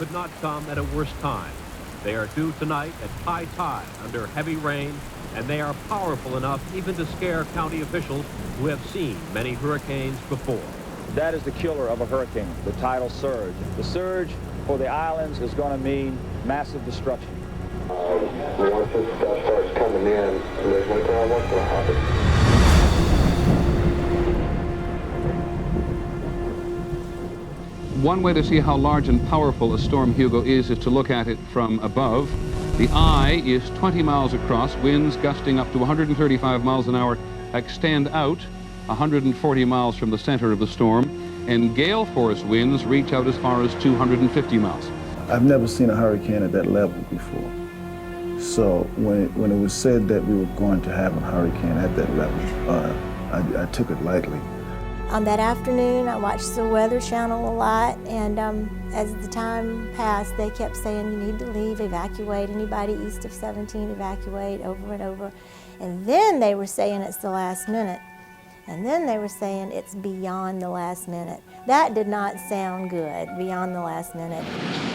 could not come at a worse time. They are due tonight at high tide under heavy rain, and they are powerful enough even to scare county officials who have seen many hurricanes before. That is the killer of a hurricane, the tidal surge. The surge for the islands is going to mean massive destruction. Once this stuff starts coming in, there's no telling what's going to happen. One way to see how large and powerful a storm Hugo is to look at it from above. The eye is 20 miles across, winds gusting up to 135 miles an hour extend out 140 miles from the center of the storm, and gale force winds reach out as far as 250 miles. I've never seen a hurricane at that level before. So when it was said that we were going to have a hurricane at that level, I took it lightly. On that afternoon, I watched the Weather Channel a lot, and as the time passed, they kept saying, you need to leave, evacuate, anybody east of 17, evacuate, over and over. And then they were saying it's the last minute. And then they were saying it's beyond the last minute. That did not sound good, beyond the last minute.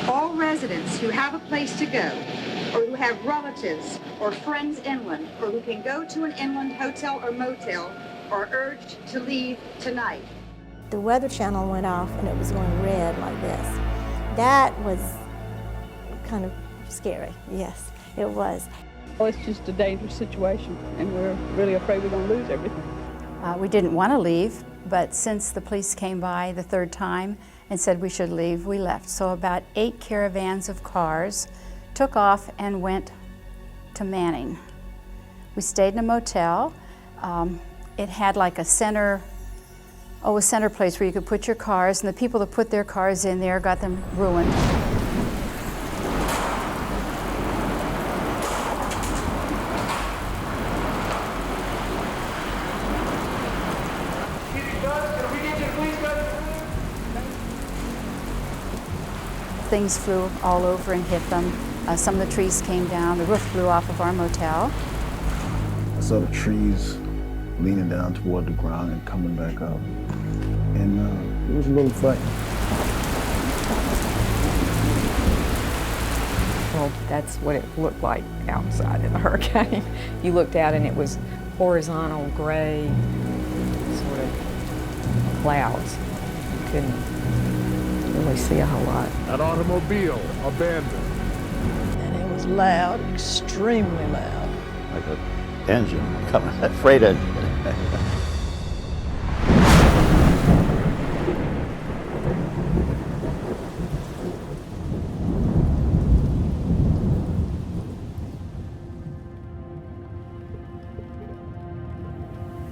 All residents who have a place to go, or who have relatives or friends inland, or who can go to an inland hotel or motel, are urged to leave tonight. The Weather Channel went off and it was going red like this. That was kind of scary, yes, it was. Well, it's just a dangerous situation, and we're really afraid we're going to lose everything. We didn't want to leave, but since the police came by the third time and said we should leave, we left. So about 8 caravans of cars took off and went to Manning. We stayed in a motel. It had like a center place where you could put your cars, and the people that put their cars in there got them ruined. Things flew all over and hit them. Some of the trees came down. The roof blew off of our motel. I saw the trees leaning down toward the ground and coming back up. And it was a little fight. Well, that's what it looked like outside in the hurricane. You looked out and it was horizontal, gray, sort of clouds. You couldn't really see a whole lot. An automobile abandoned. And it was loud, extremely loud. Like an engine coming, a freight engine.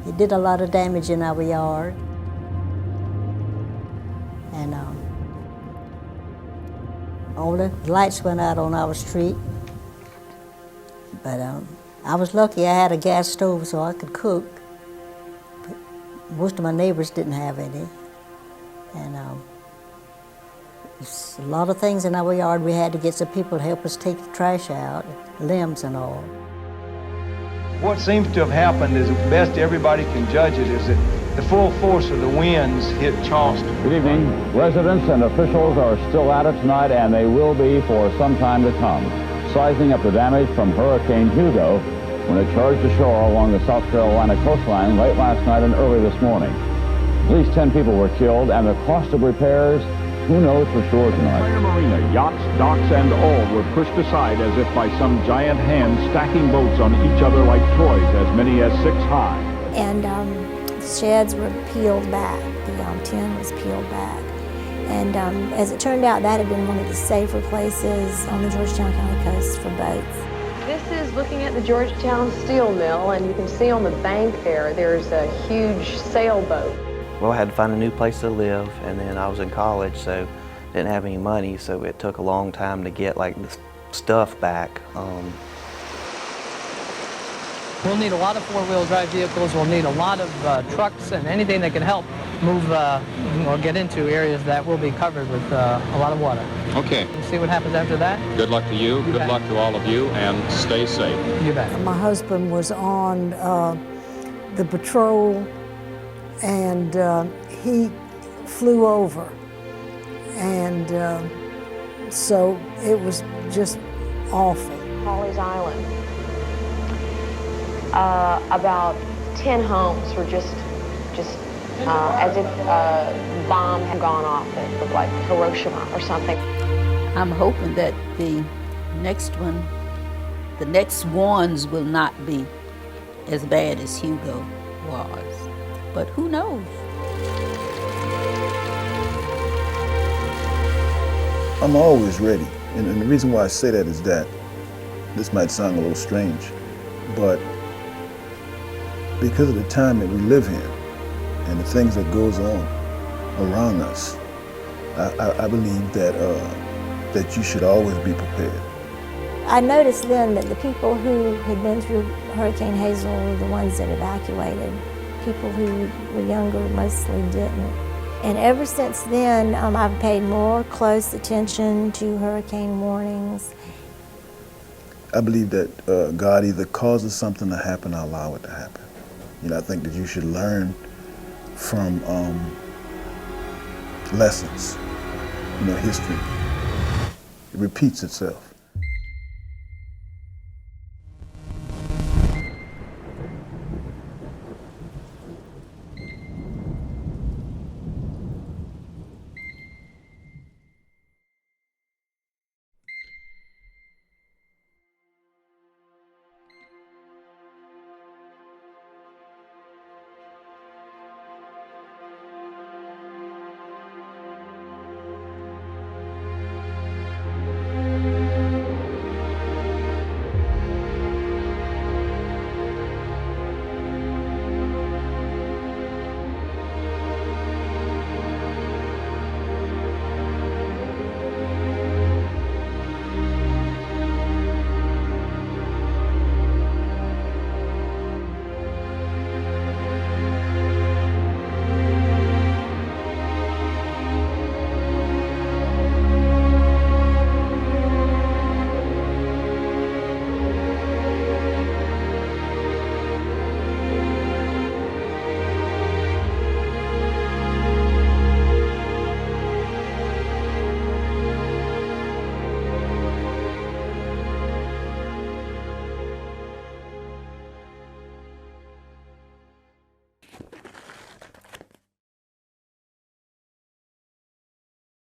It did a lot of damage in our yard. And all the lights went out on our street. But I was lucky I had a gas stove so I could cook. But most of my neighbors didn't have any. And there's a lot of things in our yard. We had to get some people to help us take the trash out, limbs and all. What seems to have happened, is best everybody can judge it, is that the full force of the winds hit Charleston. Good evening. Residents and officials are still at it tonight, and they will be for some time to come, sizing up the damage from Hurricane Hugo when it charged ashore along the South Carolina coastline late last night and early this morning. At least 10 people were killed, and the cost of repairs, who knows for sure tonight. The marina, yachts, docks, and all were pushed aside as if by some giant hand stacking boats on each other like Troys, as many as 6 high. And sheds were peeled back. The tin was peeled back. And as it turned out, that had been one of the safer places on the Georgetown County coast for boats. This is looking at the Georgetown steel mill, and you can see on the bank there's a huge sailboat. Well, I had to find a new place to live, and then I was in college, so didn't have any money, so it took a long time to get like the stuff back. We'll need a lot of four-wheel drive vehicles. We'll need a lot of trucks and anything that can help move or get into areas that will be covered with a lot of water. Okay. We'll see what happens after that. Good luck to you. Good luck to all of you, and stay safe. You bet. My husband was on the patrol, and he flew over and So it was just awful. Pawleys Island. About 10 homes were just as if a bomb had gone off. It looked like Hiroshima or something. I'm hoping that the next ones will not be as bad as Hugo was. But who knows? I'm always ready. And the reason why I say that is that this might sound a little strange, but because of the time that we live in and the things that goes on around us, I believe that that you should always be prepared. I noticed then that the people who had been through Hurricane Hazel were the ones that evacuated. People who were younger mostly didn't. And ever since then, I've paid more close attention to hurricane warnings. I believe that God either causes something to happen or allow it to happen. You know, I think that you should learn from lessons. You know, history, it repeats itself.